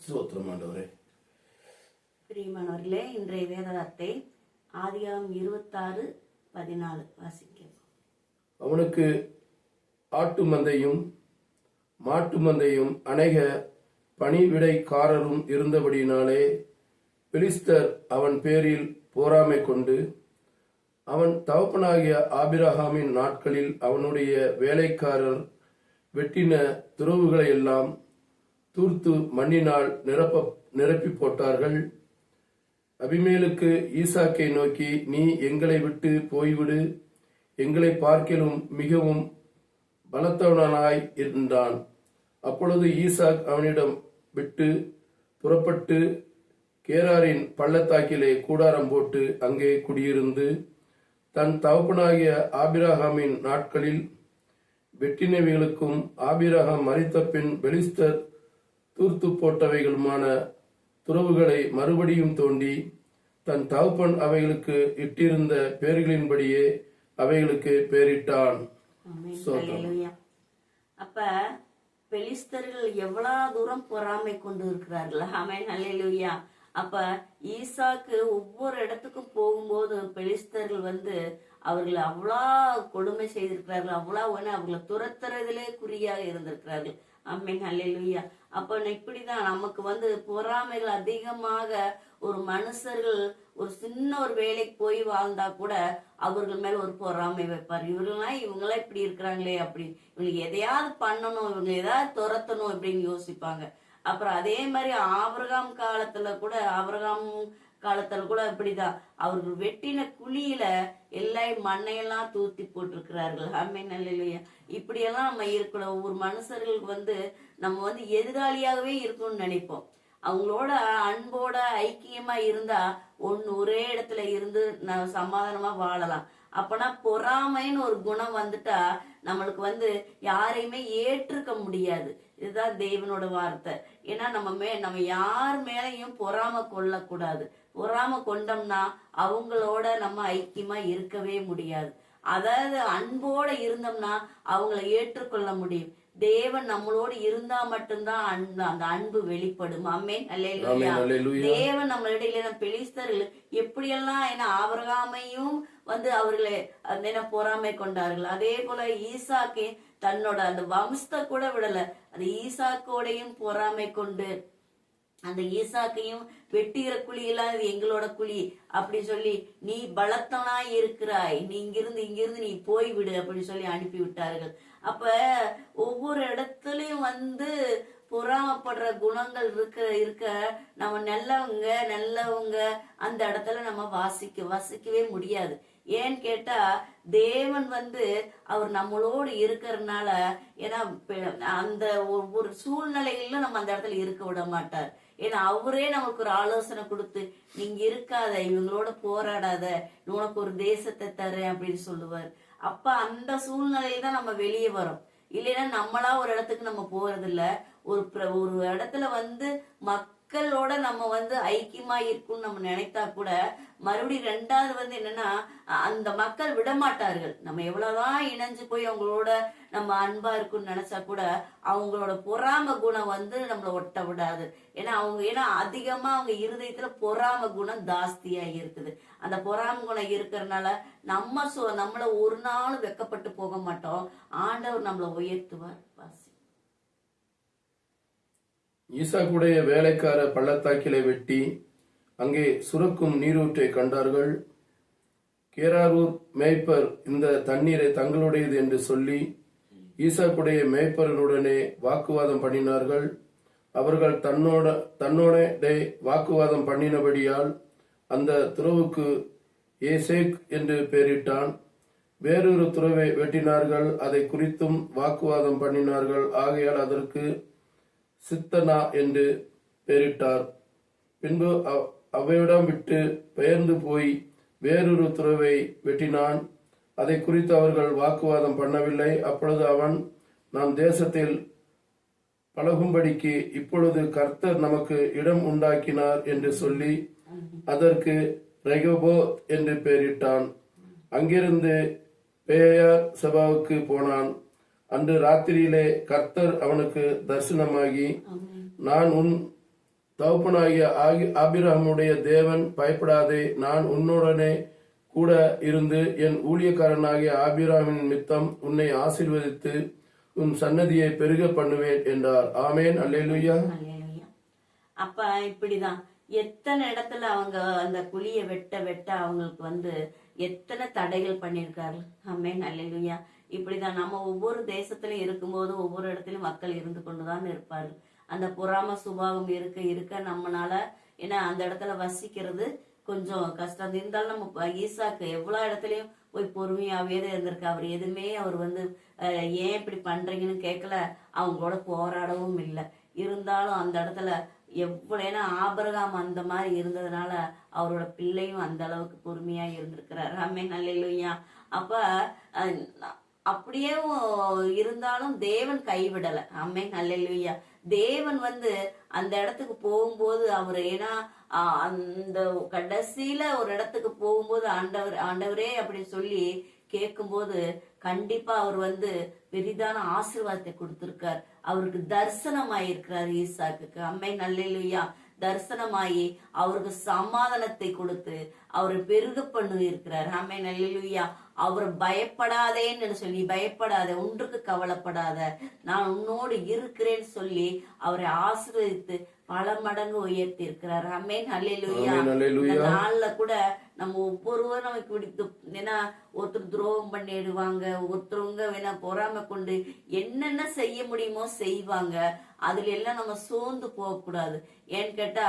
ஸ்தோத்திரம் ஆண்டவரே. பிரியமானவர்களே, இன்றைய வேத வார்த்தை ஆதியாகமம் 26:14 வாசிக்கிறோம். அவனுக்கு ஆட்டு மந்தையும் மாட்டு மந்தையும் அநேக பணிவிடைக்காரரும் இருந்தபடியினாலே பெலிஸ்தர் அவன் பேரில் போராமை கொண்டு அவன் தகப்பனாகிய ஆபிரகாமின் நாட்களில் அவனுடைய வேலைக்காரர் வெட்டின துறவுகளை எல்லாம் தூர்த்து மண்ணினால் நிரப்பி போட்டார்கள். அபிமேலுக்கு ஈசாக்கை நோக்கி, நீ எங்களை விட்டு போய்விடு, எங்களை பார்க்கிலும் மிகவும் பலத்தவனாய் இருந்தான். அப்பொழுது ஈசாக் அவனிடம் விட்டு புறப்பட்டு கேராரின் பள்ளத்தாக்கிலே கூடாரம் போட்டு அங்கே குடியிருந்து தன் தகப்பனாகிய ஆபிரகாமின் நாட்களில் வெட்டினவைகளுக்கும் ஆபிரகாம் மரித்த பின் பெலிஸ்தர் தூர்த்து போட்டவைகளுமான துறவுகளை மறுபடியும் தோண்டி தன் தகப்பன் அவைகளுக்கு இட்டிருந்த பேர்களின்படியே அவைகளுக்கு பேரிட்டான். அப்ப பெலிஸ்தர்கள் எவ்வளவு தூரம் பொறாமை கொண்டு இருக்கிறார்கள். ஆமென், அல்லேலூயா. அப்ப ஈசாக்கு ஒவ்வொரு இடத்துக்கும் போகும்போது பெலிஸ்தர்கள் அவர்களை அவ்வளோ கொடுமை செய்திருக்கிறார்கள். அவ்வளோ அவர்களை துரத்துறதிலே குறியாக இருந்திருக்கிறார்கள். ஆமென், அல்லேலூயா. அப்ப இப்படிதான் நமக்கு பொறாமைகள் அதிகமாக ஒரு மனுஷர்கள் ஒரு சின்ன ஒரு வேலைக்கு போய் வாழ்ந்தா கூட அவர்கள் மேல ஒரு பொறாமை வைப்பார். இவங்கெல்லாம் இப்படி இருக்கிறாங்களே, அப்படி இவங்களுக்கு எதையாவது பண்ணணும், இவங்க எதாவது துரத்தணும் அப்படின்னு யோசிப்பாங்க. அப்புறம் அதே மாதிரி ஆபிரகாம் காலத்துல கூட இப்படிதான் அவர்கள் வெட்டின குழியில எல்லாம் மண்ணையெல்லாம் தூத்தி போட்டிருக்கிறார்கள். ஆமென், அல்லேலூயா. இப்படியெல்லாம் நம்ம இருக்கணும். ஒவ்வொரு மனுஷர்களுக்கு நம்ம எதிராளியாகவே இருக்கணும்னு நினைப்போம். அவங்களோட அன்போட ஐக்கியமா இருந்தா ஒரே இடத்துல இருந்து நம்ம சமாதானமா வாழலாம். அப்பனா பொறாமைன்னு ஒரு குணம் வந்துட்டா நம்மளுக்கு யாரையுமே ஏற்றுக்க முடியாது. இதுதான் தேவனோட வார்த்தை. ஏன்னா நம்ம யார் மேலையும் பொறாம கொள்ளக்கூடாது. பொறாம கொண்டோம்னா அவங்களோட நம்ம ஐக்கியமா இருக்கவே முடியாது. அதாவது அன்போட இருந்தோம்னா அவங்கள ஏற்றுக்கொள்ள முடியும். தேவன் நம்மளோடு இருந்தா மட்டும்தான் அந்த அன்பு வெளிப்படும். ஆமென், அல்லேலூயா. தேவன் நம்மளிடையில பெலிஸ்தர்கள் எப்படியெல்லாம் ஆபிரகாமையும் அவர்களை பொறாமை கொண்டார்கள். அதே போல ஈசாக்கே தன்னோட அந்த வம்சத்தை கூட விடல, அந்த ஈசாக்கோடையும் பொறாமை கொண்டு அந்த ஈசாக்கையும் வெட்டுகிற குழியெல்லாம் இது எங்களோட குழி அப்படி சொல்லி, நீ பலத்தனாய் இருக்கிறாய், நீ இங்கிருந்து நீ போய்விடு அப்படின்னு சொல்லி அனுப்பி விட்டார்கள். அப்ப ஒவ்வொரு இடத்துலயும் பொறாமப்படுற குணங்கள் இருக்க நம்ம நல்லவங்க அந்த இடத்துல நம்ம வசிக்கவே முடியாது. ஏன்னு கேட்டா தேவன் அவர் நம்மளோடு இருக்கிறதுனால, ஏன்னா அந்த ஒவ்வொரு சூழ்நிலையிலும் நம்ம அந்த இடத்துல இருக்க விட மாட்டார். ஏன்னா அவரே நமக்கு ஒரு ஆலோசனை கொடுத்து, நீங்க இருக்காத, இவங்களோட போராடாத, உனக்கு ஒரு தேசத்தை தரேன் அப்படின்னு சொல்லுவார். அப்ப அந்த சூழ்நிலையில தான் நம்ம வெளியே வரோம். இல்லைன்னா நம்மளா ஒரு இடத்துக்கு நம்ம போறது இல்ல. ஒரு இடத்துல மக்களோட நம்ம ஐக்கியமா இருக்கும்னு நம்ம நினைத்தா கூட மறுபடியும் ரெண்டாவது என்னன்னா அந்த மக்கள் விட மாட்டார்கள். நம்ம எவ்வளவுதான் இணைஞ்சு போய் அவங்களோட நம்ம அன்பா இருக்குன்னு நினைச்சா கூட அவங்களோட பொறாம குணம் நம்மள ஒட்ட விடாது. ஏன்னா அதிகமா அவங்க இருதயத்துல பொறாம குணம் ஜாஸ்தியா இருக்குது. அந்த பொறாம குணம் இருக்கிறதுனால நம்மள ஒரு நாள் வெக்கப்பட்டு போக மாட்டோம். ஆண்டவர் நம்மள உயர்த்துவார். ஈசாக்குடைய வேலைக்கார பள்ளத்தாக்கிலே வெட்டி அங்கே சுரக்கும் நீரூற்றை கண்டார்கள். கேராரூர் மேய்ப்பர் இந்த தண்ணீரை தங்களுடையது என்று சொல்லி ஈசாக்குடைய மேய்ப்பர்களுடனே வாக்குவாதம் பண்ணினார்கள். அவர்கள் தன்னோட வாக்குவாதம் பண்ணினபடியால் அந்த துறவுக்கு ஏசேக் என்று பெயரிட்டான். வேறொரு துறவை வெட்டினார்கள், அதை குறித்தும் வாக்குவாதம் பண்ணினார்கள். ஆகையால் அதற்கு சித்தனா என்று பெயரிட்டார். பின்பு அவையிடம் விட்டு பெயர்ந்து போய் வேறொரு துறவை வெட்டினான். அதை குறித்து அவர்கள் வாக்குவாதம் பண்ணவில்லை. அப்பொழுது அவன், நாம் தேசத்தில் பழகும்படிக்கு இப்பொழுது கர்த்தர் நமக்கு இடம் உண்டாக்கினார் என்று சொல்லி அதற்கு ரெகோபோத் என்று பெயரிட்டான். அங்கிருந்து பேயார் சபாவுக்கு போனான். அன்று ராத்திரியிலே கர்த்தர் அவனுக்கு தரிசனமாகி, நான் உன் தகப்பனாகிய ஆபிரகாமுடைய தேவன், பயப்படாதே, நான் உன்னுடனே கூட இருந்து என் ஊழியக்காரனாகிய ஆபிரகாமின் நிமித்தம் உன்னை ஆசீர்வதித்து உன் சன்னதியை பெருக பண்ணுவேன் என்றார். ஆமேன். அல்லேலூயா. அல்லேலூயா. அப்ப இப்படிதான் எத்தனை இடத்துல அவங்க அந்த குழியை வெட்ட வெட்ட அவங்களுக்கு வந்து எத்தனை தடைகள் பண்ணியிருக்காரு. ஆமேன். அல்லேலூயா. இப்படிதான் நம்ம ஒவ்வொரு தேசத்திலும் இருக்கும்போது ஒவ்வொரு இடத்துலயும் மக்கள் இருந்து கொண்டுதான் இருப்பாரு. அந்த பொறாம சுபாவம் இருக்க இருக்க நம்மனால ஏன்னா அந்த இடத்துல வசிக்கிறது கொஞ்சம் கஷ்டம் இருந்தாலும் நம்ம ஈசாக்கு எவ்வளவு இடத்துலயும் போய் பொறுமையாவே தான் இருந்திருக்கு. அவர் எதுவுமே அவர் வந்து ஏன் இப்படி பண்றீங்கன்னு கேட்கல, அவங்களோட போராடவும் இல்லை. இருந்தாலும் அந்த இடத்துல ஏன்னா ஆபிரகாம் அந்த மாதிரி இருந்ததுனால அவரோட பிள்ளையும் அந்த அளவுக்கு பொறுமையா இருந்திருக்கிறார். ஆமென். அல்லேலூயா. அப்ப அப்படியே இருந்தாலும் தேவன் கைவிடல. ஆமென். அல்லேலூயா. தேவன் வந்து அந்த இடத்துக்கு போகும்போது அவர் ஏன்னா அந்த கடைசியில ஒரு இடத்துக்கு போகும்போது ஆண்டவரே அப்படின்னு சொல்லி கேட்கும்போது கண்டிப்பா அவர் வந்து பெரிதான ஆசீர்வாதத்தை கொடுத்திருக்கார். அவருக்கு தரிசனமாயிருக்கிறார் ஈசாக்குக்கு. ஆமென். அல்லேலூயா. தரிசனமாயி அவருக்கு சமாதானத்தை கொடுத்து அவரை பெருக பண்ணி இருக்கிறார். ஆமென். அல்லேலூயா. அவர் பயப்படாதேன்னு சொல்லி, பயப்படாத, ஒன்றுக்கு கவலைப்படாத, நான் உன்னோடு இருக்கிறேன்னு சொல்லி அவரை ஆசீர்வதித்து பல மடங்கு உயர்த்தி இருக்கிறார். ஆமென். அல்லேலூயா. இந்த நாள்ல கூட நம்ம ஒவ்வொருவரும் நமக்கு பிடித்து ஏன்னா ஒருத்தர் துரோகம் பண்ணிடுவாங்க, ஒருத்தவங்க வேணா பொறாம கொண்டு என்னென்ன செய்ய முடியுமோ செய்வாங்க. அதுல எல்லாம் நம்ம சோர்ந்து போக கூடாது. ஏன்னு கேட்டா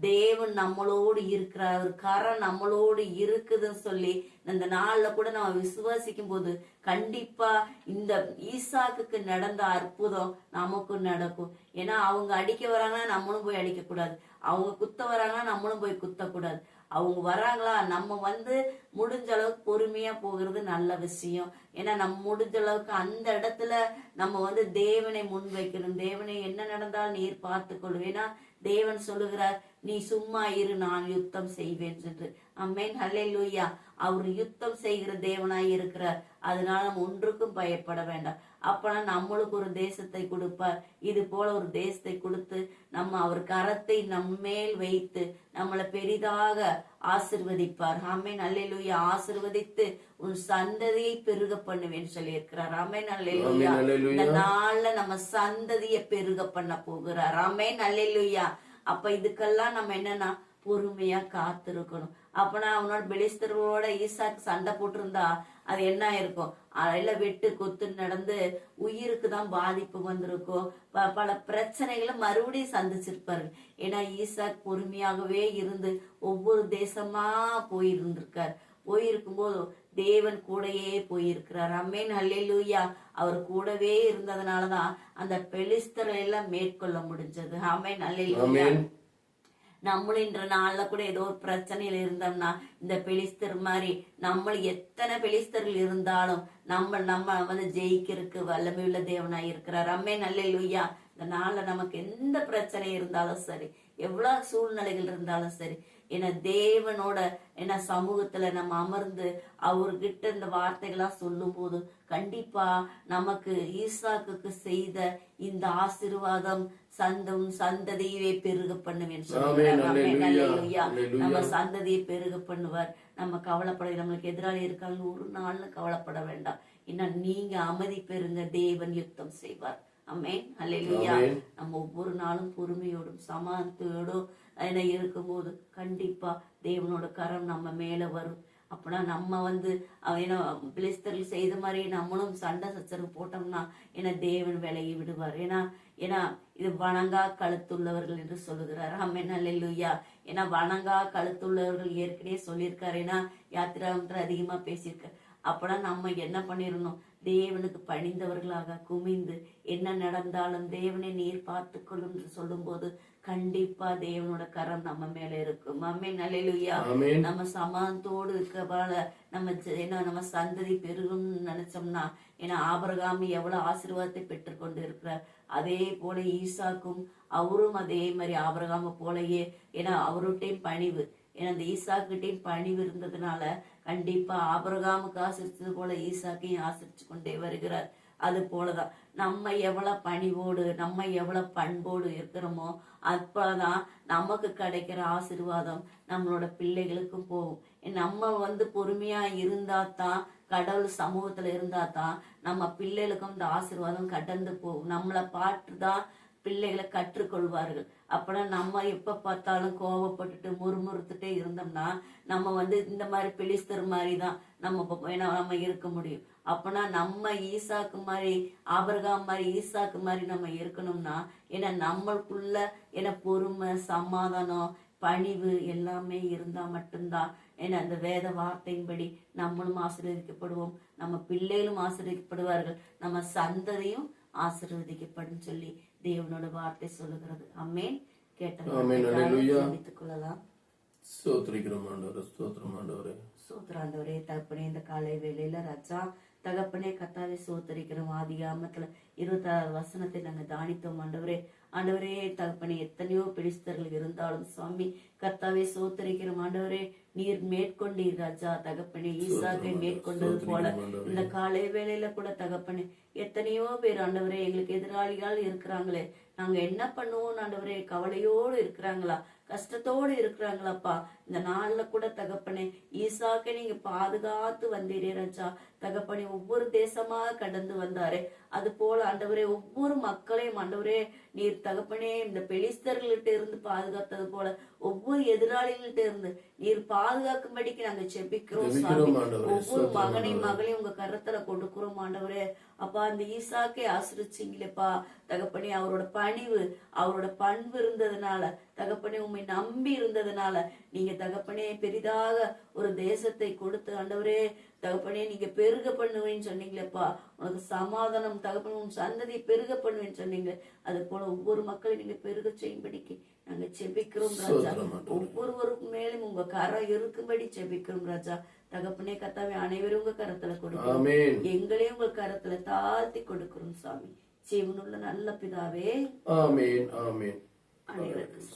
தேவன் நம்மளோடு இருக்கிறார், ஒரு கரம் நம்மளோடு இருக்குதுன்னு சொல்லி இந்த நாள்ல கூட நம்ம விசுவாசிக்கும் போது கண்டிப்பா இந்த ஈசாக்குக்கு நடந்த அற்புதம் நமக்கும் நடக்கும். ஏன்னா அவங்க அடிக்க வராங்கன்னா நம்மளும் போய் அடிக்க கூடாது, அவங்க குத்த வராங்கன்னா நம்மளும் போய் குத்த கூடாது. அவங்க வராங்களா, நம்ம வந்து முடிஞ்ச அளவுக்கு பொறுமையா போகிறது நல்ல விஷயம். ஏன்னா நம்ம முடிஞ்ச அளவுக்கு அந்த இடத்துல நம்ம வந்து தேவனை முன் வைக்கணும். தேவனை என்ன நடந்தாலும் நீர் பார்த்துக்கொள்ளும். ஏன்னா தேவன் சொல்லுகிறார், நீ சும்மா இரு, நான் யுத்தம் செய்வேன் என்று. ஆமென். அல்லேலூயா. அவர் யுத்தம் செய்கிற தேவனாய் இருக்கிறார். அதனால நம்ம ஒன்றுக்கும் பயப்பட வேண்டாம். அப்பனா நம்மளுக்கு ஒரு தேசத்தை கொடுப்பார். இது போல ஒரு தேசத்தை கொடுத்து நம்ம அவர் கரத்தை நம்மேல் வைத்து நம்மளை பெரிதாக ஆசிர்வதிப்பார். ஆமென். அல்லேலூயா. ஆசிர்வதித்து உன் சந்ததியை பெருக பண்ணுவேன்னு சொல்லி இருக்கிறார். ஆமென். அல்லேலூயா. இந்த நாள்ல நம்ம சந்ததியை பெருக பண்ண போகிறார். ஆமென். அல்லேலூயா. அப்ப இதுக்கெல்லாம் நம்ம என்னன்னா பொறுமையா காத்திருக்கணும். அப்பனா அவனோட பெலிஸ்தர்களோட ஈசாக்கு சண்டை போட்டிருந்தா அது என்ன ஆயிருக்கும், அதெல்லாம் வெட்டு கொத்து நடந்து உயிருக்கு தான் பாதிப்பு வந்திருக்கும். பல பிரச்சனைகளை மறுபடியும் சந்திச்சிருப்பாரு. ஏன்னா ஈசாக் பொறுமையாகவே இருந்து ஒவ்வொரு தேசமா போயிருந்திருக்கார். போயிருக்கும் போது தேவன் கூடயே போயிருக்கிறார். ஆமென். அல்லேலூயா. அவர் கூடவே இருந்ததுனாலதான் அந்த பெலிஸ்தரை எல்லாம் மேற்கொள்ள முடிஞ்சது. ஆமென். அல்லேலூயா. நம்மளும் இன்ற நாள்ல கூட ஏதோ ஒரு பிரச்சனையில இருந்தோம்னா இந்த பெலிஸ்தர் மாதிரி நம்ம எத்தனை பெலிஸ்தர்கள் இருந்தாலும் நம்ம வந்து ஜெயிக்கிறதுக்கு வல்லமை உள்ள தேவனாய் இருக்கிறார். ஆமென். அல்லேலூயா. இந்த நாள்ல நமக்கு எந்த பிரச்சனை இருந்தாலும் சரி, எவ்வளவு சூழ்நிலைகள் இருந்தாலும் சரி, ஏன்னா தேவனோட என்ன சமூகத்துல நம்ம அமர்ந்து அவர்கிட்ட இந்த வார்த்தைகளா சொல்லும் போது கண்டிப்பா நமக்கு ஈசாக்குக்கு செய்த இந்த ஆசீர்வாதம் சந்ததியை பெருக பண்ணுவேன் சொல்லுவார். நம்ம சந்ததியை பெருக பண்ணுவார். நம்ம கவலைப்பட, நம்மளுக்கு எதிராளி இருக்காங்க ஒரு நாள்னு கவலைப்பட வேண்டாம். இன்னும் நீங்க அமைதி பெறுங்க, தேவன் யுத்தம் செய்வார். ஆமென். அல்லேலூயா. நம்ம ஒவ்வொரு நாளும் பொறுமையோடும் சமாதானத்தோடும் என்ன இருக்கும்போது கண்டிப்பா தேவனோட கரம் நம்ம மேல வரும். அப்படின்னா நம்ம வந்து ஏன்னா பிலிஸ்தர்கள் செய்த மாதிரி நம்மளும் சண்டை சச்சரவு போட்டோம்னா ஏன்னா தேவன் விலகி விடுவார். ஏன்னா இது வணங்கா கழுத்துள்ளவர்கள் என்று சொல்லுகிறார். ஆமென். அல்லேலூயா. ஏன்னா வணங்கா கழுத்துள்ளவர்கள் ஏற்கனவே சொல்லியிருக்காரு. ஏன்னா யாத்திராமத்தில் அதிகமா பேசியிருக்காரு. அப்பனா நம்ம என்ன பண்ணிடணும், தேவனுக்கு பணிந்தவர்களாக குமிந்து என்ன நடந்தாலும் தேவனை நீர் பார்த்துக்கொள்ளும் என்று சொல்லும் போது கண்டிப்பா தேவனோட கரம் நம்ம மேல இருக்கும். ஆமென். அல்லேலூயா. நம்ம சமாதானத்தோடு இருக்கவால நம்ம சந்ததி பெருகும்னு நினைச்சோம்னா ஏன்னா ஆபிரகாம் எவ்வளவு ஆசீர்வாதத்தை பெற்றுக்கொண்டு இருக்கிறார். அதே போல ஈசாக்கும் அவரும் அதே மாதிரி ஆபிரகாம போலயே ஏன்னா அவருகிட்டையும் பணிவு, ஏன்னா அந்த ஈசாக்கிட்டையும் பணிவு இருந்ததுனால கண்டிப்பா ஆபிரகாமுக்கு ஆசிரிச்சது போல ஈசாக்கையும் ஆசிரிச்சு கொண்டே வருகிறார். அது போலதான் நம்ம எவ்வளவு பணிவோடு நம்ம எவ்வளவு பண்போடு இருக்கிறோமோ அப்பதான் நமக்கு கிடைக்கிற ஆசீர்வாதம் நம்மளோட பிள்ளைகளுக்கும் போகும். நம்ம வந்து பொறுமையா இருந்தா தான், கடவுள் சமூகத்துல இருந்தா தான் நம்ம பிள்ளைகளுக்கும் இந்த ஆசீர்வாதம் கடந்து போகும். நம்மளை பார்த்துதான் பிள்ளைகளை கற்றுக்கொள்வார்கள். அப்பனா நம்ம எப்ப பார்த்தாலும் கோவப்பட்டுட்டு முறுமுறுத்துட்டே இருந்தோம்னா நம்ம வந்து இந்த மாதிரி பெலிஸ்தர் மாதிரி தான் நம்ம இருக்க முடியும். அப்பனா நம்ம ஈசாக்கு மாதிரி, ஆபிரகாம் மாதிரி, ஈசாக்கு மாதிரி நம்ம இருக்கணும்னா ஏன்னா நம்மளுக்குள்ள ஏன்னா பொறுமை, சமாதானம், பணிவு எல்லாமே இருந்தா மட்டும்தான் ஏன்னா அந்த வேத வார்த்தையின்படி நம்மளும் ஆசீர்வதிக்கப்படுவோம், நம்ம பிள்ளைகளும் ஆசீர்வதிக்கப்படுவார்கள், நம்ம சந்ததியும் ஆசீர்வதிக்கப்படும் சொல்லி தேவனோட வார்த்தை சொல்லுகிறது. ஆமென். கேட்டுக் கொள்ளலாம். ஸ்தோத்திரிக்கிறோம் ஆண்டவரே, ஸ்தோத்திரம் ஆண்டவரே. சோத்திராண்டவரே தகப்பனே, இந்த காலை வேளையில ராஜா தகப்பனே கத்தாவே சோத்தரிக்கிறோம். ஆதிகாமத்துல 26 வசனத்தை நாங்க தானித்தோம் ஆண்டவரே. ஆண்டவரே தகப்பனே, எத்தனையோ பெலிஸ்தர்கள் இருந்தாலும் சுவாமி கர்த்தாவே சோத்தரிக்கிறோம் ஆண்டவரே. நீர் மேற்கொண்டீர் ராஜா தகப்பனே, ஈசாக்கை மேற்கொண்டது போல இந்த காலை வேளையில கூட தகப்பனே எத்தனையோ பேர் ஆண்டவரே எங்களுக்கு எதிராளிகள் இருக்கிறாங்களே, நாங்க என்ன பண்ணுவோம் ஆண்டவரே, கவலையோடு இருக்கிறாங்களா, கஷ்டத்தோடு இருக்கிறாங்களாப்பா. இந்த நாள்ல கூட தகப்பனே ஈசாக்கை நீங்க பாதுகாத்து வந்தீரே ராஜா தகப்பனே, ஒவ்வொரு தேசமா கடந்து வந்தாரே அது போல ஆண்டவரே ஒவ்வொரு மக்களையும் ஆண்டவரே நீர் தகப்பனே இந்த பெலிஸ்தர்கள்ட்ட இருந்து பாதுகாத்தது போல ஒவ்வொரு எதிராளிகள்ட்ட இருந்து நீர் பாதுகாக்கும்படிக்கு நாங்க செபிக்கிறோம் சாமி. ஒவ்வொரு மகனையும் உங்க கரத்துல கொடுக்கிறோம் ஆண்டவரே. அப்பா அந்த ஈசாக்கை ஆசிரிச்சிங்களேப்பா தகப்பனே, அவரோட பணிவு, அவரோட பண்பு இருந்ததுனால தகப்பனே, உண்மை நம்பி இருந்ததுனால நீங்க தகப்பனே பெரிதாக ஒரு தேசத்தை கொடுத்து ஆண்டவரே தகப்பனே நீங்க பெருக பண்ணுவேன்னு சொன்னீங்களேப்பா. உனக்கு சமாதானம் தகப்பனே, உன் சந்ததியை பெருக பண்ணுவேன்னு சொன்னீங்க. அது போல ஒவ்வொரு மக்களையும் நீங்க பெருக செய்யும்படிக்கு நாங்க செபிக்கிறோம் ராஜா. ஒவ்வொருவருக்கும் மேலும் உங்க கரம் இருக்கும்படி செபிக்கிறோம் ராஜா தகப்பனே. கர்த்தாவே அனைவரும் உங்க கரத்துல கொடுக்கிறோம், எங்களையும் உங்க கரத்துல தாழ்த்தி கொடுக்கிறோம் சாமி. ஜீவனுள்ள நல்ல பிதாவே, ஆமென் ஆமென். அனைவருக்கும்